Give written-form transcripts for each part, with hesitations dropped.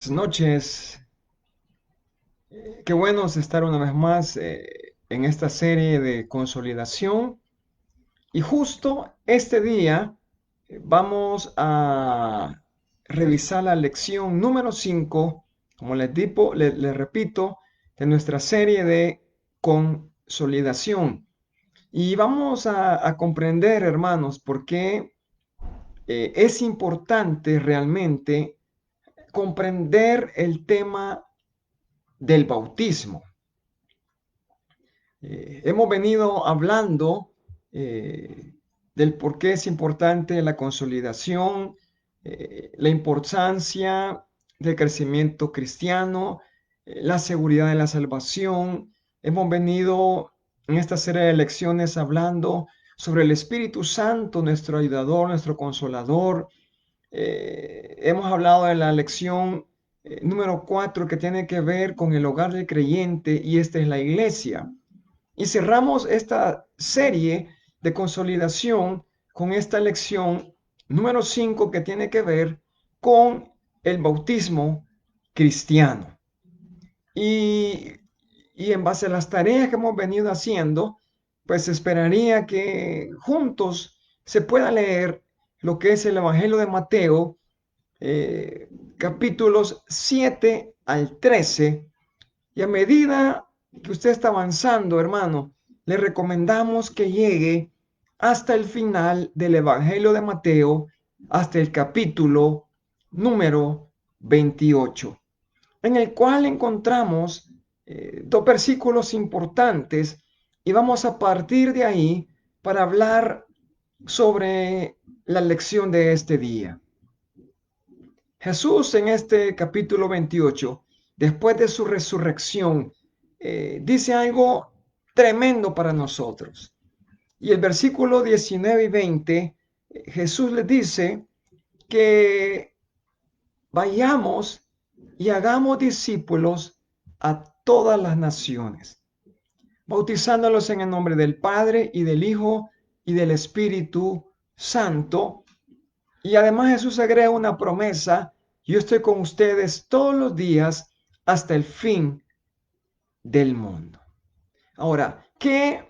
Buenas noches, qué bueno es estar una vez más en esta serie de consolidación. Y justo este día vamos a revisar la lección número 5, como les repito, de nuestra serie de consolidación. Y vamos a comprender, hermanos, por qué es importante realmente comprender el tema del bautismo. Hemos venido hablando del por qué es importante la consolidación, la importancia del crecimiento cristiano, la seguridad de la salvación. Hemos venido en esta serie de lecciones hablando sobre el Espíritu Santo, nuestro ayudador, nuestro consolador. Hemos hablado de la lección número 4 que tiene que ver con el hogar del creyente y esta es la iglesia. Y cerramos esta serie de consolidación con esta lección número 5 que tiene que ver con el bautismo cristiano. Y, y en base a las tareas que hemos venido haciendo, pues esperaría que juntos se pueda leer lo que es el Evangelio de Mateo, capítulos 7 al 13. Y a medida que usted está avanzando, hermano, le recomendamos que llegue hasta el final del Evangelio de Mateo, hasta el capítulo número 28, en el cual encontramos dos versículos importantes y vamos a partir de ahí para hablar sobre la lección de este día. Jesús en este capítulo 28, después de su resurrección, dice algo tremendo para nosotros. Y el versículo 19 y 20, Jesús les dice que vayamos y hagamos discípulos a todas las naciones, bautizándolos en el nombre del Padre y del Hijo y del Espíritu Santo. Y además Jesús agrega una promesa: yo estoy con ustedes todos los días hasta el fin del mundo. Ahora, ¿qué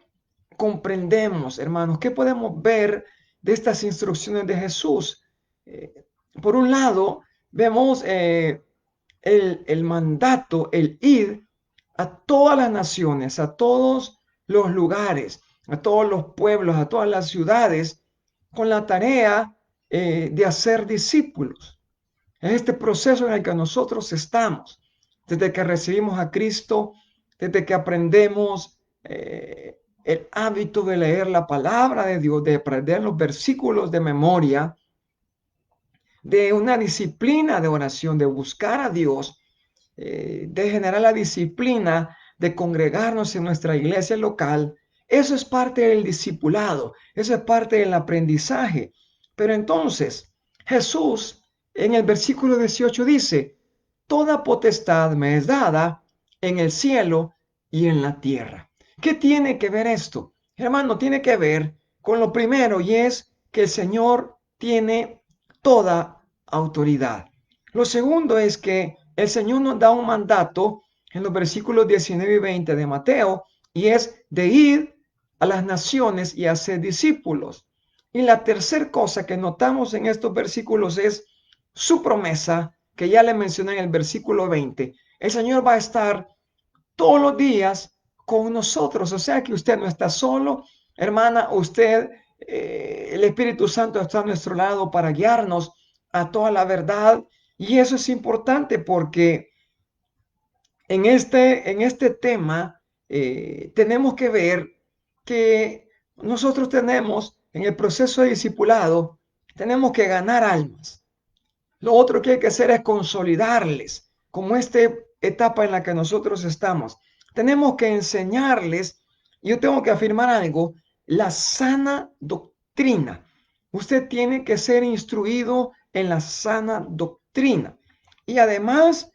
comprendemos, hermanos? ¿Qué podemos ver de estas instrucciones de Jesús? Eh, por un lado, vemos el mandato, el ir a todas las naciones, a todos los lugares, a todos los pueblos, a todas las ciudades, con la tarea de hacer discípulos. Es este proceso en el que nosotros estamos, desde que recibimos a Cristo, desde que aprendemos el hábito de leer la palabra de Dios, de aprender los versículos de memoria, de una disciplina de oración, de buscar a Dios, de generar la disciplina de congregarnos en nuestra iglesia local. Eso es parte del discipulado, eso es parte del aprendizaje. Pero entonces, Jesús en el versículo 18 dice: toda potestad me es dada en el cielo y en la tierra. ¿Qué tiene que ver esto? Hermano, tiene que ver con lo primero, y es que el Señor tiene toda autoridad. Lo segundo es que el Señor nos da un mandato en los versículos 19 y 20 de Mateo, y es de ir a las naciones y hacer discípulos. Y la tercera cosa que notamos en estos versículos es su promesa, que ya le mencioné en el versículo 20. El Señor va a estar todos los días con nosotros, o sea que usted no está solo, hermana, usted, el Espíritu Santo está a nuestro lado para guiarnos a toda la verdad. Y eso es importante porque en este tema tenemos que ver que nosotros tenemos en el proceso de discipulado, tenemos que ganar almas. Lo otro que hay que hacer es consolidarles, como esta etapa en la que nosotros estamos. Tenemos que enseñarles, y yo tengo que afirmar algo, la sana doctrina. Usted tiene que ser instruido en la sana doctrina. Y además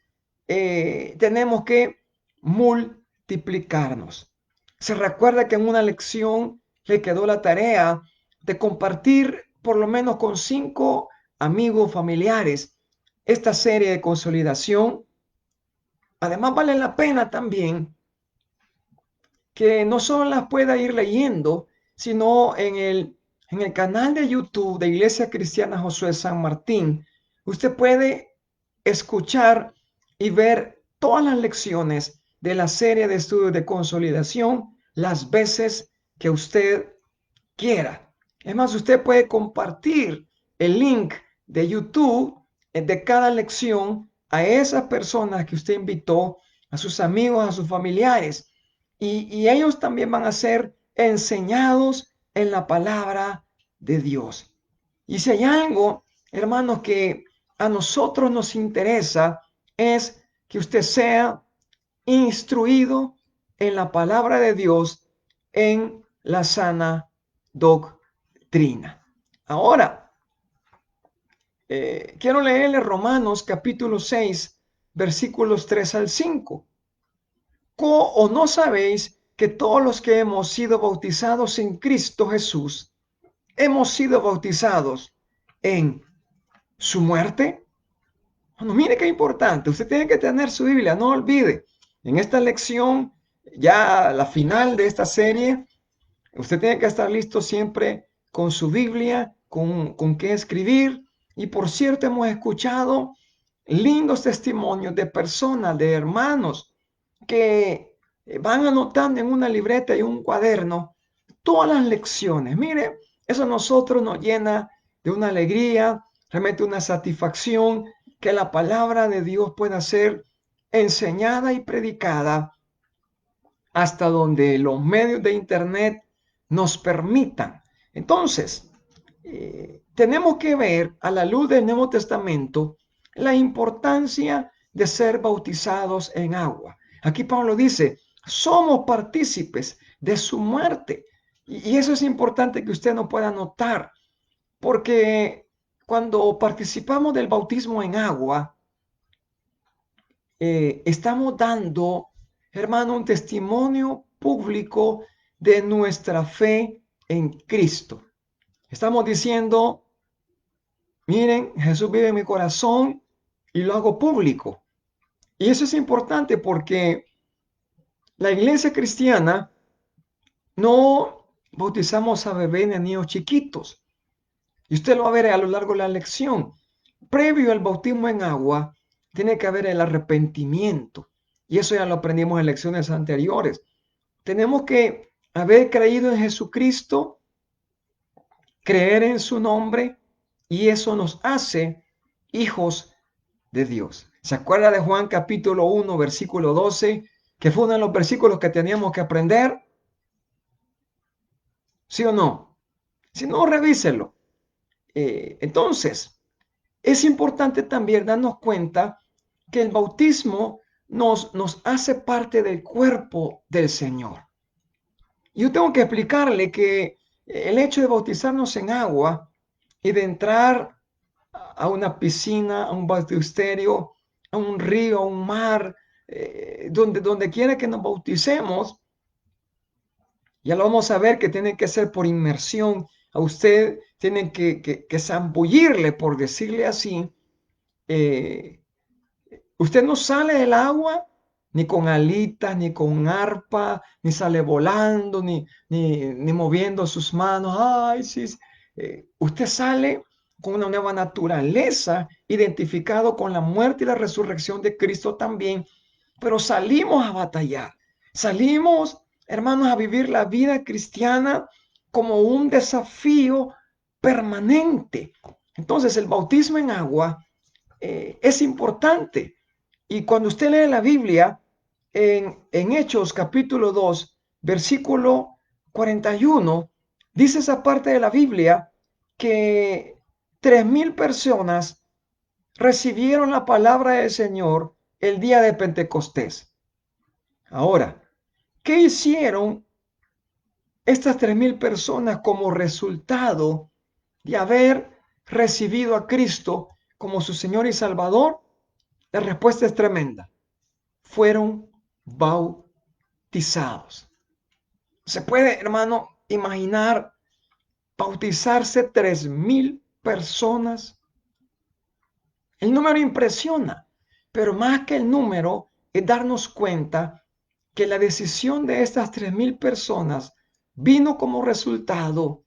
tenemos que multiplicarnos. Se recuerda que en una lección le quedó la tarea de compartir por lo menos con 5 amigos familiares esta serie de consolidación. Además, vale la pena también que no solo las pueda ir leyendo, sino en el canal de YouTube de Iglesia Cristiana Josué San Martín, usted puede escuchar y ver todas las lecciones de la serie de estudios de consolidación las veces que usted quiera. Es más, usted puede compartir el link de YouTube de cada lección a esas personas que usted invitó, a sus amigos, a sus familiares, y ellos también van a ser enseñados en la palabra de Dios. Y si hay algo, hermanos, que a nosotros nos interesa, es que usted sea instruido en la palabra de Dios en la sana doctrina. Ahora, quiero leerle Romanos capítulo 6, versículos 3 al 5. ¿O no sabéis que todos los que hemos sido bautizados en Cristo Jesús, hemos sido bautizados en su muerte? Bueno, mire qué importante. Usted tiene que tener su Biblia, no olvide. En esta lección, ya la final de esta serie, usted tiene que estar listo siempre con su Biblia, con qué escribir. Y por cierto, hemos escuchado lindos testimonios de personas, de hermanos, que van anotando en una libreta y un cuaderno todas las lecciones. Mire, eso a nosotros nos llena de una alegría, realmente una satisfacción que la palabra de Dios pueda ser enseñada y predicada hasta donde los medios de internet nos permitan. Entonces, tenemos que ver a la luz del Nuevo Testamento la importancia de ser bautizados en agua. Aquí Pablo dice, somos partícipes de su muerte. Y eso es importante que usted no pueda notar, porque cuando participamos del bautismo en agua, estamos dando, hermano, un testimonio público de nuestra fe en Cristo. Estamos diciendo, miren, Jesús vive en mi corazón y lo hago público. Y eso es importante porque la iglesia cristiana no bautizamos a bebés ni a niños chiquitos. Y usted lo va a ver a lo largo de la lección. Previo al bautismo en agua, tiene que haber el arrepentimiento. Y eso ya lo aprendimos en lecciones anteriores. Tenemos que haber creído en Jesucristo, creer en su nombre, y eso nos hace hijos de Dios. ¿Se acuerda de Juan capítulo 1, versículo 12, que fue uno de los versículos que teníamos que aprender? ¿Sí o no? Si no, revíselo. Entonces, es importante también darnos cuenta que el bautismo nos hace parte del cuerpo del Señor. Yo tengo que explicarle que el hecho de bautizarnos en agua y de entrar a una piscina, a un bautisterio, a un río, a un mar, donde quiera que nos bauticemos, ya lo vamos a ver que tiene que ser por inmersión. A usted tienen que zambullirle, por decirle así. Usted no sale del agua ni con alitas, ni con arpa, ni sale volando, ni moviendo sus manos. Ay, sí. Usted sale con una nueva naturaleza, identificado con la muerte y la resurrección de Cristo también, pero salimos a batallar. Salimos, hermanos, a vivir la vida cristiana como un desafío permanente. Entonces, el bautismo en agua es importante. Y cuando usted lee la Biblia, en Hechos capítulo 2, versículo 41, dice esa parte de la Biblia que 3,000 personas recibieron la palabra del Señor el día de Pentecostés. Ahora, ¿qué hicieron estas 3,000 personas como resultado de haber recibido a Cristo como su Señor y Salvador? La respuesta es tremenda. Fueron bautizados. Se puede, hermano, imaginar bautizarse 3,000 personas El número impresiona, pero más que el número es darnos cuenta que la decisión de estas 3,000 personas vino como resultado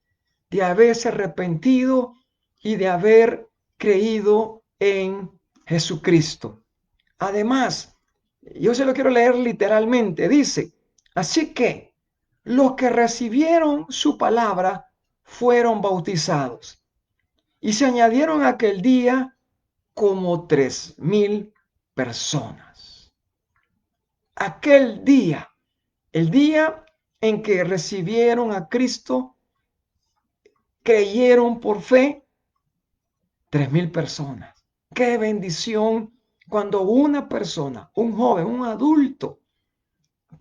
de haberse arrepentido y de haber creído en Jesucristo. Además, yo se lo quiero leer literalmente, dice, así que los que recibieron su palabra fueron bautizados y se añadieron aquel día como 3,000 personas. Aquel día, el día en que recibieron a Cristo, creyeron por fe 3,000 personas. Qué bendición cuando una persona, un joven, un adulto,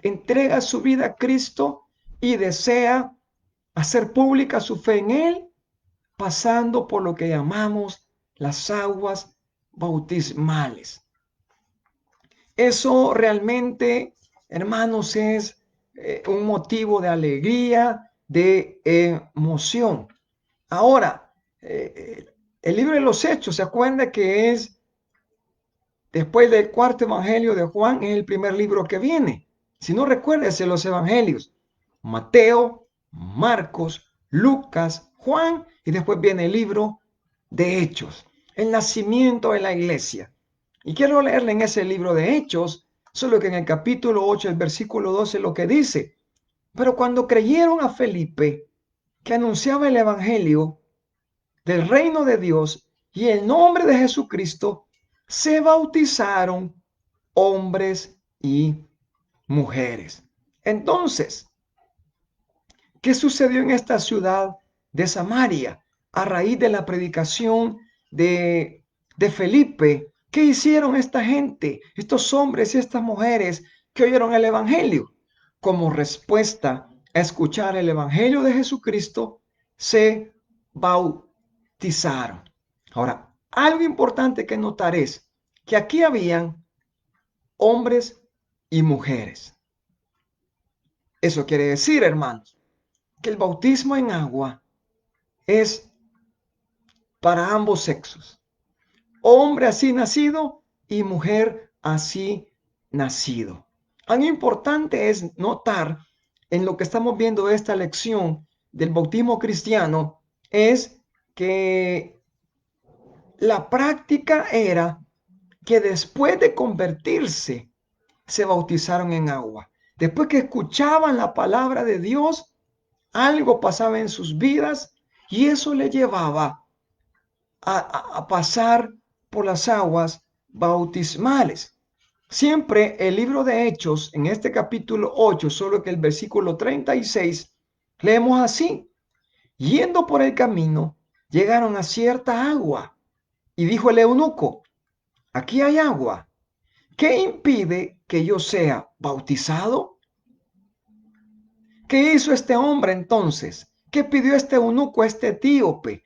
entrega su vida a Cristo y desea hacer pública su fe en Él, pasando por lo que llamamos las aguas bautismales. Eso realmente, hermanos, es un motivo de alegría, de emoción. Ahora, el libro de los Hechos, ¿se acuerda que es después del cuarto evangelio de Juan? Es el primer libro que viene. Si no, recuérdese los evangelios: Mateo, Marcos, Lucas, Juan, y después viene el libro de Hechos, el nacimiento de la iglesia. Y quiero leerle en ese libro de Hechos, solo que en el capítulo 8, el versículo 12, lo que dice: pero cuando creyeron a Felipe, que anunciaba el evangelio del reino de Dios y el nombre de Jesucristo, se bautizaron hombres y mujeres. Entonces, ¿qué sucedió en esta ciudad de Samaria a raíz de la predicación de Felipe? ¿Qué hicieron esta gente, estos hombres y estas mujeres que oyeron el evangelio? Como respuesta a escuchar el evangelio de Jesucristo, se bautizaron. Ahora, algo importante que notar es que aquí habían hombres y mujeres. Eso quiere decir, hermanos, que el bautismo en agua es para ambos sexos. Hombre así nacido y mujer así nacido. Algo importante es notar en lo que estamos viendo de esta lección del bautismo cristiano es que la práctica era que después de convertirse se bautizaron en agua. Después que escuchaban la palabra de Dios, algo pasaba en sus vidas y eso le llevaba a pasar por las aguas bautismales. Siempre el libro de Hechos, en este capítulo 8, solo que el versículo 36, leemos así: yendo por el camino, llegaron a cierta agua y dijo el eunuco: aquí hay agua, ¿qué impide que yo sea bautizado? ¿Qué hizo este hombre entonces? ¿Qué pidió este eunuco, este etíope,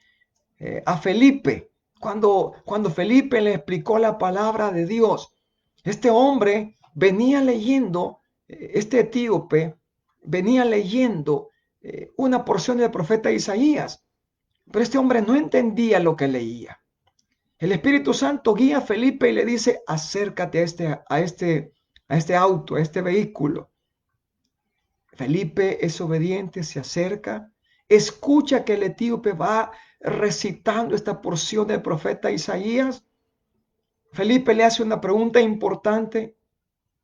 a Felipe, cuando Felipe le explicó la palabra de Dios? Este hombre venía leyendo, este etíope venía leyendo una porción del profeta Isaías, pero este hombre no entendía lo que leía. El Espíritu Santo guía a Felipe y le dice: acércate a este auto, a este vehículo. Felipe es obediente, se acerca, escucha que el etíope va recitando esta porción del profeta Isaías. Felipe le hace una pregunta importante: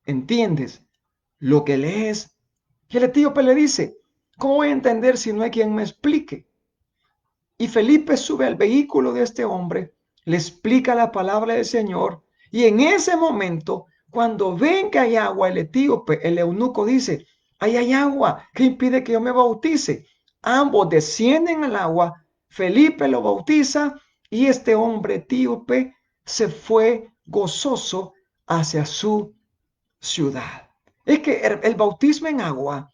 ¿entiendes lo que lees? Y el etíope le dice: ¿cómo voy a entender si no hay quien me explique? Y Felipe sube al vehículo de este hombre, le explica la palabra del Señor, y en ese momento, cuando ven que hay agua, el etíope, el eunuco, dice: ahí hay agua, ¿qué impide que yo me bautice? Ambos descienden al agua, Felipe lo bautiza y este hombre etíope se fue gozoso hacia su ciudad. Es que el bautismo en agua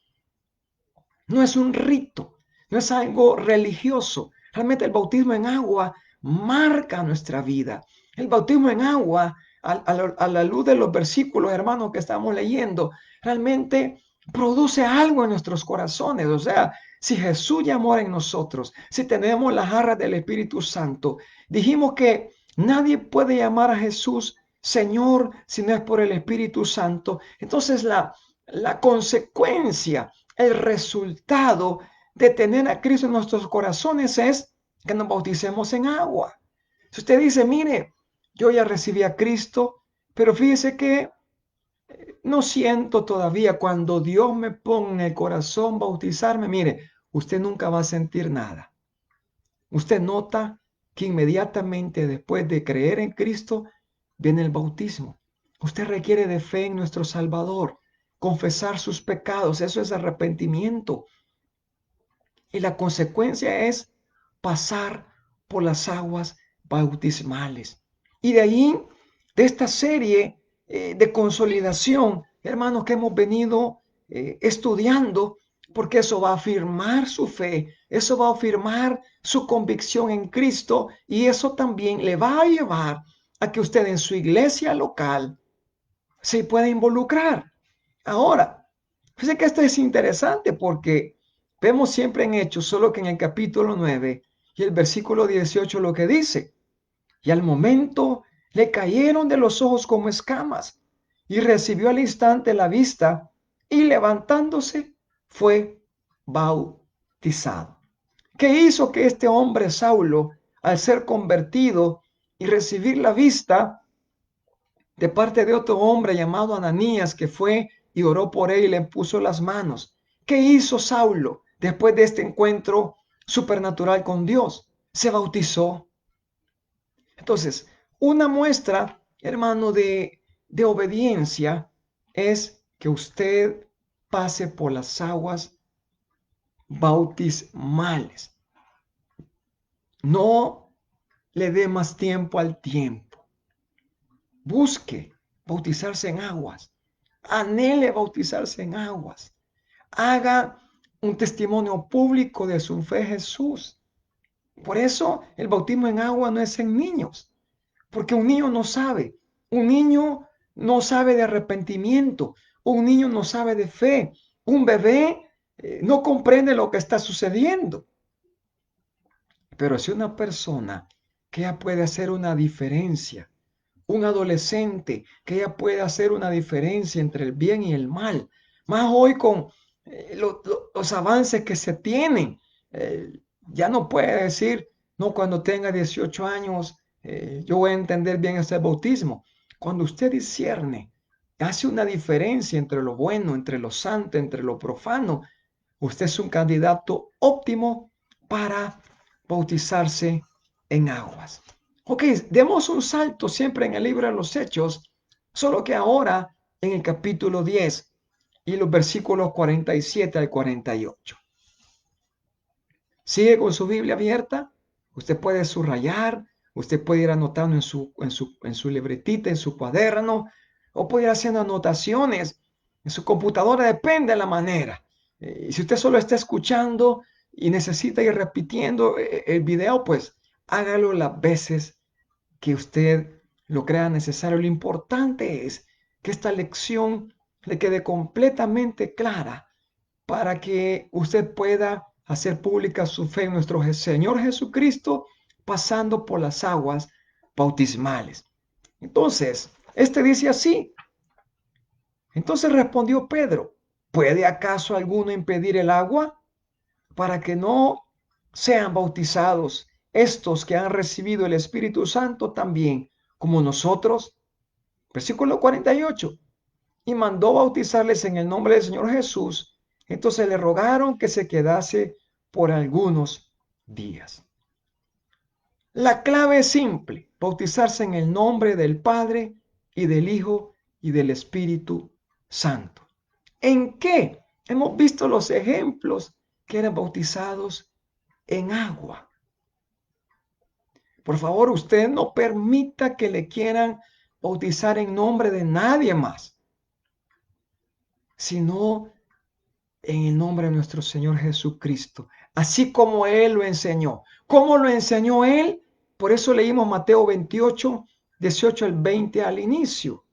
no es un rito, no es algo religioso. Realmente el bautismo en agua marca nuestra vida. El bautismo en agua, a la luz de los versículos, hermanos, que estamos leyendo, realmente produce algo en nuestros corazones. O sea, si Jesús ya mora en nosotros, si tenemos las arras del Espíritu Santo, dijimos que Nadie puede llamar a Jesús Señor si no es por el Espíritu Santo. Entonces la consecuencia, el resultado de tener a Cristo en nuestros corazones es que nos bauticemos en agua. Si usted dice, mire, yo ya recibí a Cristo, pero fíjese que no siento todavía cuando Dios me ponga en el corazón bautizarme, mire, usted nunca va a sentir nada. Usted nota que inmediatamente después de creer en Cristo viene el bautismo. Usted requiere de fe en nuestro Salvador, confesar sus pecados, eso es arrepentimiento. Y la consecuencia es pasar por las aguas bautismales. Y de ahí, de esta serie de consolidación, hermanos, que hemos venido estudiando, porque eso va a afirmar su fe, eso va a afirmar su convicción en Cristo y eso también le va a llevar a que usted en su iglesia local se pueda involucrar. Ahora, fíjense que esto es interesante porque vemos siempre en Hechos, solo que en el capítulo 9 y el versículo 18 lo que dice, y al momento le cayeron de los ojos como escamas y recibió al instante la vista y levantándose fue bautizado. ¿Qué hizo que este hombre Saulo, al ser convertido y recibir la vista de parte de otro hombre llamado Ananías, que fue y oró por él y le puso las manos? ¿Qué hizo Saulo después de este encuentro supernatural con Dios? Se bautizó. Entonces, una muestra, hermano, de obediencia es que usted pase por las aguas bautismales. No le dé más tiempo al tiempo. Busque bautizarse en aguas. Anhele bautizarse en aguas. Haga un testimonio público de su fe en Jesús. Por eso el bautismo en agua no es en niños, porque un niño no sabe. Un niño no sabe de arrepentimiento. Un niño no sabe de fe. Un bebé no comprende lo que está sucediendo. Pero si una persona que ya puede hacer una diferencia, un adolescente que ya puede hacer una diferencia entre el bien y el mal, más hoy con los avances que se tienen, ya no puede decir, no, cuando tenga 18 años, yo voy a entender bien este bautismo. Cuando usted discierne, hace una diferencia entre lo bueno, entre lo santo, entre lo profano, usted es un candidato óptimo para bautizarse en aguas. Ok, demos un salto siempre en el libro de los Hechos, solo que ahora en el capítulo 10 y los versículos 47 al 48. Sigue con su Biblia abierta, usted puede subrayar, usted puede ir anotando en su libretita, en su cuaderno, o puede ir haciendo anotaciones en su computadora, depende de la manera. Si usted solo está escuchando y necesita ir repitiendo el video, pues hágalo las veces que usted lo crea necesario. Lo importante es que esta lección le quede completamente clara para que usted pueda hacer pública su fe en nuestro Señor Jesucristo pasando por las aguas bautismales. Entonces, este dice así. Entonces respondió Pedro, ¿puede acaso alguno impedir el agua para que no sean bautizados estos que han recibido el Espíritu Santo también como nosotros? Versículo 48. Y mandó bautizarles en el nombre del Señor Jesús. Entonces le rogaron que se quedase por algunos días. La clave es simple, bautizarse en el nombre del Padre y del Hijo y del Espíritu Santo. ¿En qué? Hemos visto los ejemplos que eran bautizados en agua. Por favor, usted no permita que le quieran bautizar en nombre de nadie más, sino en el nombre de nuestro Señor Jesucristo, así como Él lo enseñó. ¿Cómo lo enseñó Él? Por eso leímos Mateo 28, 18 al 20 al inicio.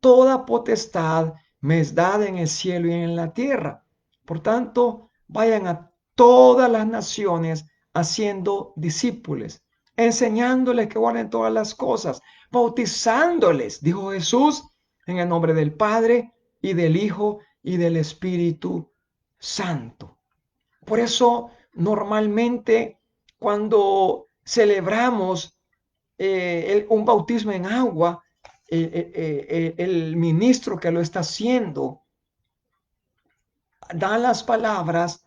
Toda potestad me es dada en el cielo y en la tierra. Por tanto, vayan a todas las naciones haciendo discípulos enseñándoles que guarden todas las cosas, bautizándoles, dijo Jesús, en el nombre del Padre y del Hijo y del Espíritu Santo. Por eso, normalmente, cuando celebramos un bautismo en agua, el ministro que lo está haciendo da las palabras,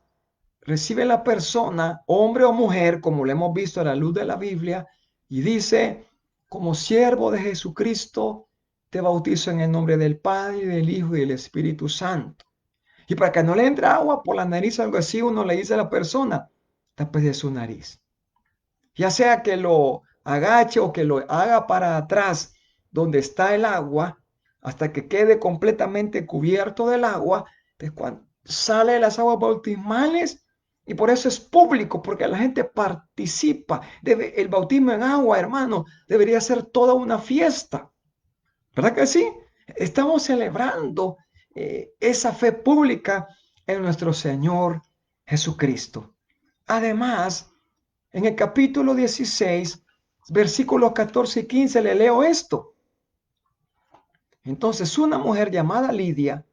recibe la persona, hombre o mujer, como lo hemos visto a la luz de la Biblia, y dice, como siervo de Jesucristo, te bautizo en el nombre del Padre, y del Hijo y del Espíritu Santo. Y para que no le entre agua por la nariz o algo así, uno le dice a la persona, tápese su nariz. Ya sea que lo agache o que lo haga para atrás, donde está el agua, hasta que quede completamente cubierto del agua, de cuando sale de las aguas bautismales, y por eso es público, porque la gente participa. El bautismo en agua, hermano, debería ser toda una fiesta. ¿Verdad que sí? Estamos celebrando esa fe pública en nuestro Señor Jesucristo. Además, en el capítulo 16, versículos 14 y 15, le leo esto. Entonces, una mujer llamada Lidia,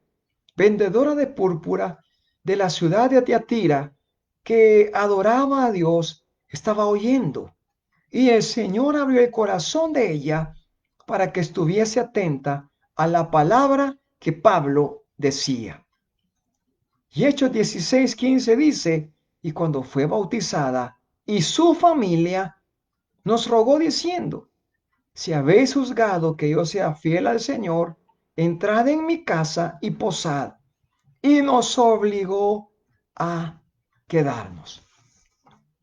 vendedora de púrpura de la ciudad de Tiatira, que adoraba a Dios, estaba oyendo. Y el Señor abrió el corazón de ella para que estuviese atenta a la palabra que Pablo decía. Y Hechos 16:15 dice, y cuando fue bautizada y su familia, nos rogó diciendo, si habéis juzgado que yo sea fiel al Señor, entrad en mi casa y posad. Y nos obligó a quedarnos.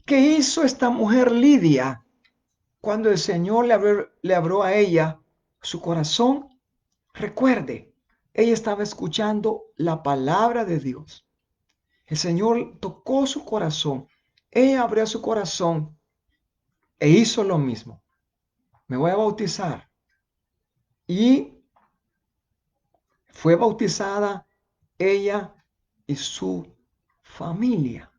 ¿Qué hizo esta mujer Lidia cuando el Señor le abrió a ella su corazón? Recuerde, ella estaba escuchando la palabra de Dios. El Señor tocó su corazón. Ella abrió su corazón e hizo lo mismo. Me voy a bautizar. Y fue bautizada ella y su familia.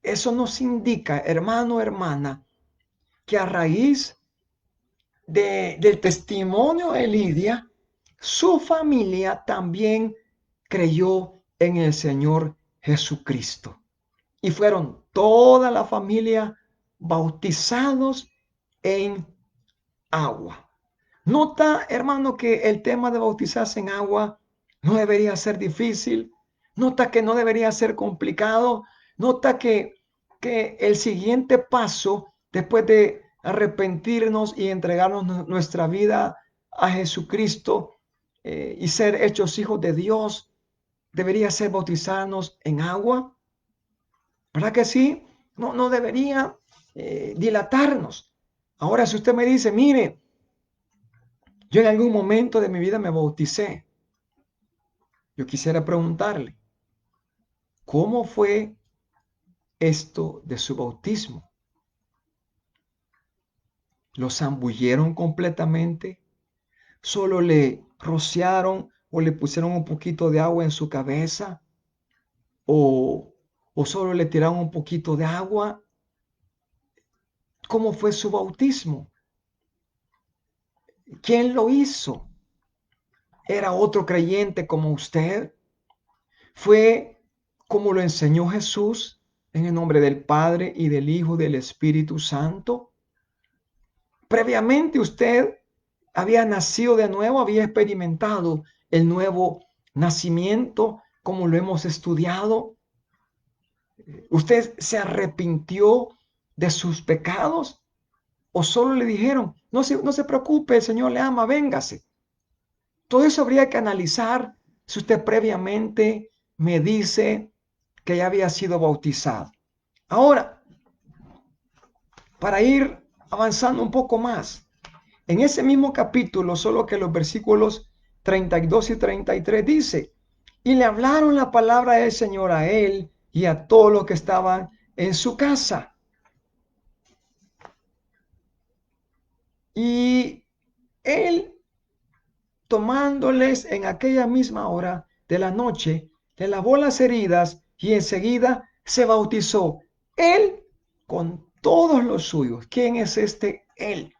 Eso nos indica, hermano, hermana, que a raíz del testimonio de Lidia, su familia también creyó en el Señor Jesucristo. Y fueron toda la familia bautizados en agua. Nota, hermano, que el tema de bautizarse en agua no debería ser difícil. Nota que no debería ser complicado. Nota que el siguiente paso, después de arrepentirnos y entregarnos nuestra vida a Jesucristo y ser hechos hijos de Dios, debería ser bautizarnos en agua. ¿Verdad que sí? No debería dilatarnos. Ahora, si usted me dice, mire, yo en algún momento de mi vida me bauticé, yo quisiera preguntarle, ¿cómo fue esto de su bautismo? ¿Lo zambulleron completamente? ¿Solo le rociaron o le pusieron un poquito de agua en su cabeza? ¿O solo le tiraron un poquito de agua? ¿Cómo fue su bautismo? ¿Quién lo hizo? ¿Era otro creyente como usted? ¿Fue como lo enseñó Jesús en el nombre del Padre y del Hijo y del Espíritu Santo? Previamente usted había nacido de nuevo, había experimentado el nuevo nacimiento como lo hemos estudiado. ¿Usted se arrepintió de sus pecados? ¿O solo le dijeron, no se preocupe, el Señor le ama, véngase? Todo eso habría que analizar si usted previamente me dice que ya había sido bautizado. Ahora, para ir avanzando un poco más, en ese mismo capítulo, solo que los versículos 32 y 33 dice, y le hablaron la palabra del Señor a él y a todos los que estaban en su casa. Y él, tomándoles en aquella misma hora de la noche, le lavó las heridas y enseguida se bautizó él con todos los suyos. ¿Quién es este él?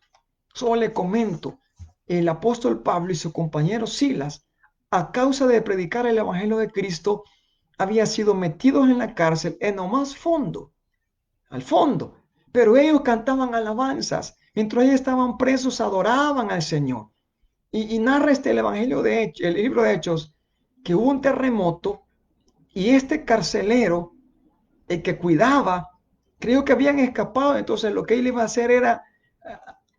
Solo le comento, el apóstol Pablo y su compañero Silas, a causa de predicar el evangelio de Cristo, habían sido metidos en la cárcel en lo más fondo, al fondo. Pero ellos cantaban alabanzas. Mientras ellos estaban presos, adoraban al Señor. Y narra el evangelio de Hechos, el libro de Hechos, que hubo un terremoto y este carcelero, el que cuidaba, creyó que habían escapado. Entonces lo que él iba a hacer era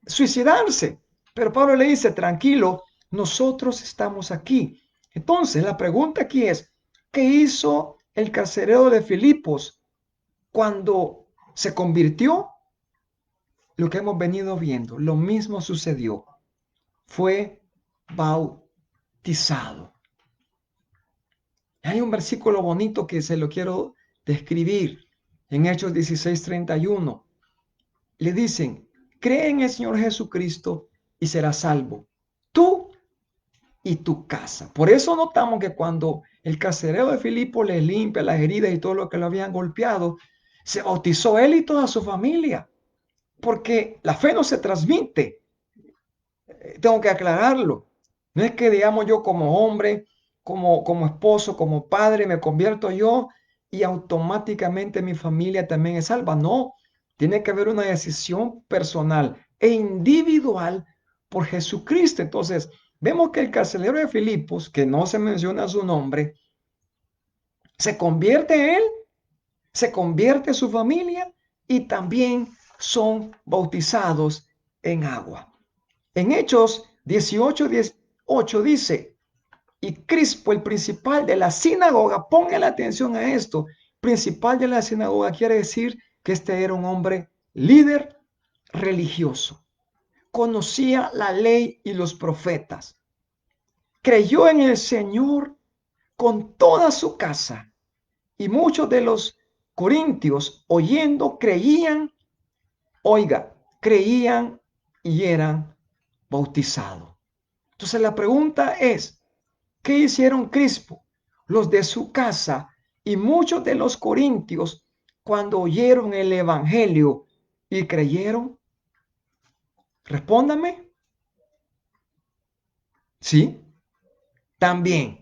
suicidarse. Pero Pablo le dice, tranquilo, nosotros estamos aquí. Entonces la pregunta aquí es, ¿qué hizo el carcelero de Filipos cuando se convirtió? Lo que hemos venido viendo, lo mismo sucedió. Fue bautizado. Hay un versículo bonito que se lo quiero describir en Hechos 16:31. Le dicen, cree en el Señor Jesucristo y serás salvo, tú y tu casa. Por eso notamos que cuando el carcelero de Filipo le limpia las heridas y todo lo que lo habían golpeado, se bautizó él y toda su familia, porque la fe no se transmite. Tengo que aclararlo. No es que, digamos, yo como hombre, como esposo, como padre, me convierto yo y automáticamente mi familia también es salva. No, tiene que haber una decisión personal e individual por Jesucristo. Entonces, vemos que el carcelero de Filipos, que no se menciona su nombre, se convierte él, se convierte su familia y también son bautizados en agua. En Hechos 18:18 dice, y Crispo, el principal de la sinagoga, ponga la atención a esto, principal de la sinagoga quiere decir que este era un hombre líder religioso, conocía la ley y los profetas, creyó en el Señor con toda su casa, y muchos de los corintios oyendo creían, oiga, creían y eran bautizados. Entonces la pregunta es, ¿qué hicieron Crispo, los de su casa y muchos de los corintios cuando oyeron el evangelio y creyeron? Respóndame. Sí, también.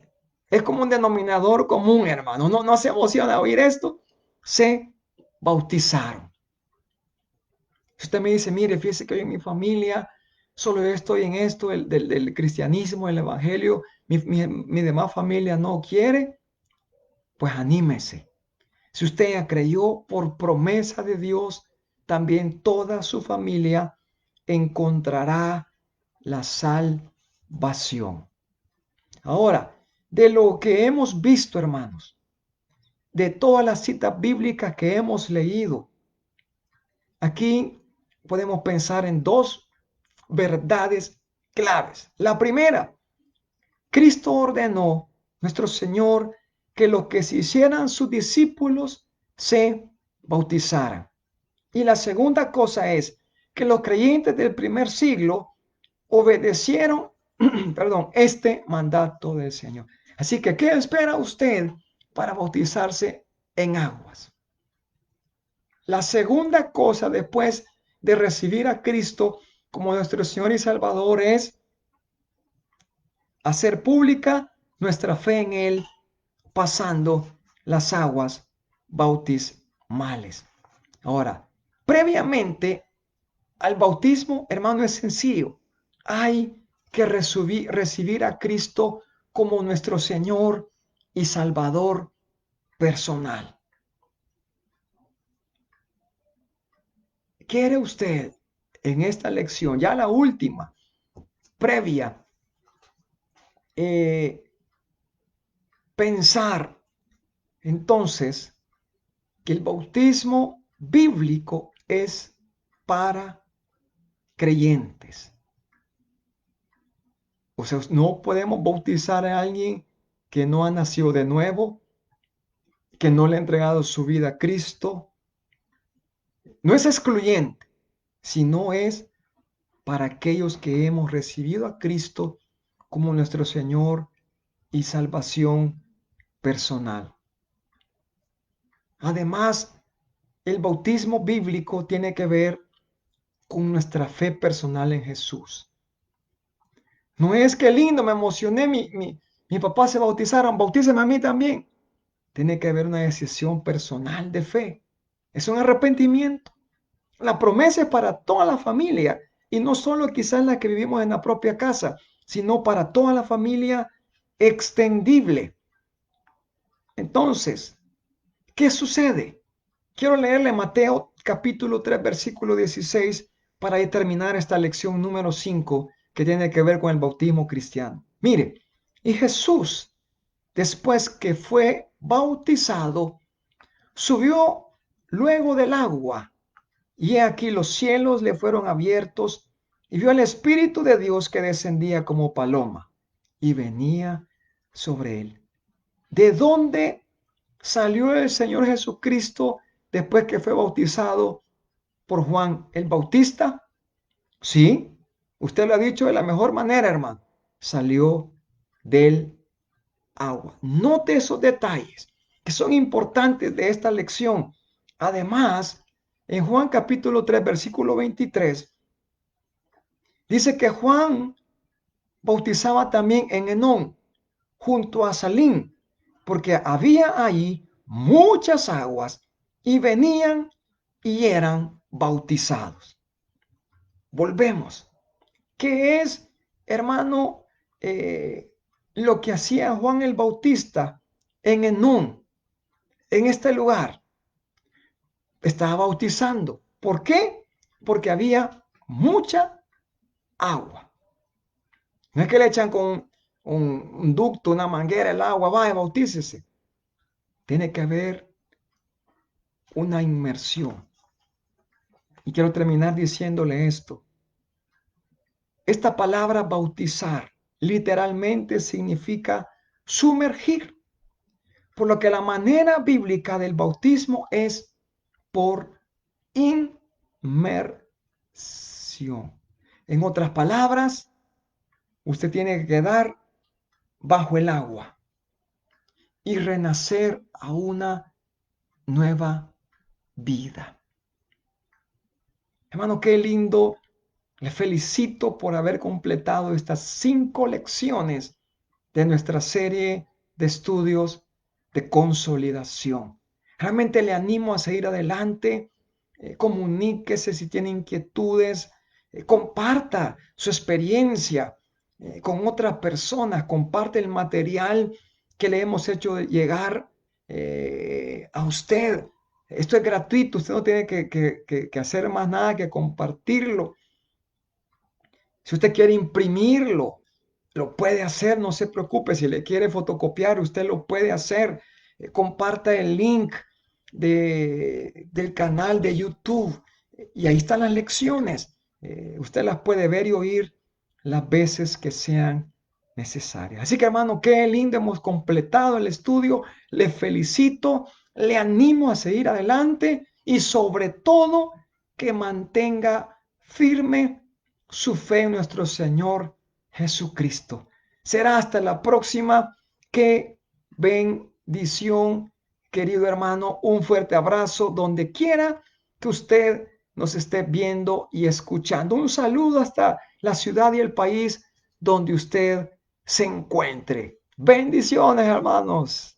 Es como un denominador común, hermano. No se emociona oír esto. Se bautizaron. Si usted me dice, mire, fíjese que hoy en mi familia solo estoy en esto, del cristianismo, el evangelio, mi demás familia no quiere, pues anímese. Si usted ya creyó por promesa de Dios, también toda su familia encontrará la salvación. Ahora, de lo que hemos visto, hermanos, de todas las citas bíblicas que hemos leído, aquí podemos pensar en dos verdades claves. La primera, Cristo ordenó, nuestro Señor, que los que se hicieran sus discípulos se bautizaran. Y la segunda cosa es que los creyentes del primer siglo obedecieron, perdón, este mandato del Señor. Así que, ¿qué espera usted para bautizarse en aguas? La segunda cosa después de recibir a Cristo como nuestro Señor y Salvador es hacer pública nuestra fe en Él pasando las aguas bautismales. Ahora, previamente al bautismo, hermano, es sencillo. Hay que recibir a Cristo como nuestro Señor y Salvador personal. ¿Quiere usted en esta lección, ya la última, previa, pensar entonces que el bautismo bíblico es para creyentes? O sea, no podemos bautizar a alguien que no ha nacido de nuevo, que no le ha entregado su vida a Cristo. No es excluyente, sino es para aquellos que hemos recibido a Cristo como nuestro Señor y salvación personal. Además, el bautismo bíblico tiene que ver con nuestra fe personal en Jesús. No es que lindo, me emocioné, mi papá se bautizaron, bautíceme a mí también. Tiene que haber una decisión personal de fe. Es un arrepentimiento. La promesa es para toda la familia y no solo quizás la que vivimos en la propia casa, sino para toda la familia extendible. Entonces, ¿qué sucede? Quiero leerle Mateo capítulo 3, versículo 16 para terminar esta lección número 5 que tiene que ver con el bautismo cristiano. Mire, y Jesús, después que fue bautizado, subió luego del agua, y he aquí los cielos le fueron abiertos, y vio al Espíritu de Dios que descendía como paloma y venía sobre él. ¿De dónde salió el Señor Jesucristo después que fue bautizado por Juan el Bautista? Sí, usted lo ha dicho de la mejor manera, hermano. Salió del agua. Note esos detalles que son importantes de esta lección. Además, en Juan capítulo 3, versículo 23, dice que Juan bautizaba también en Enón, junto a Salim, porque había ahí muchas aguas y venían y eran bautizados. Volvemos. ¿Qué es, hermano, lo que hacía Juan el Bautista en Enón, en este lugar? Estaba bautizando. ¿Por qué? Porque había mucha agua. No es que le echan con un ducto, una manguera, el agua, vaya, bautícese. Tiene que haber una inmersión. Y quiero terminar diciéndole esto. Esta palabra bautizar literalmente significa sumergir, por lo que la manera bíblica del bautismo es por inmersión. En otras palabras, usted tiene que quedar bajo el agua y renacer a una nueva vida. Hermano, qué lindo. Le felicito por haber completado estas 5 lecciones de nuestra serie de estudios de consolidación. Realmente le animo a seguir adelante. Comuníquese si tiene inquietudes. Comparta su experiencia con otras personas. Comparte el material que le hemos hecho llegar a usted. Esto es gratuito. Usted no tiene que hacer más nada que compartirlo. Si usted quiere imprimirlo, lo puede hacer, no se preocupe. Si le quiere fotocopiar, usted lo puede hacer. Comparta el link del canal de YouTube y ahí están las lecciones. Usted las puede ver y oír las veces que sean necesarias. Así que, hermano, qué lindo, hemos completado el estudio. Le felicito, le animo a seguir adelante y sobre todo que mantenga firme su fe en nuestro Señor Jesucristo. Será hasta la próxima. Qué bendición, querido hermano. Un fuerte abrazo donde quiera que usted nos esté viendo y escuchando. Un saludo hasta la ciudad y el país donde usted se encuentre. Bendiciones, hermanos.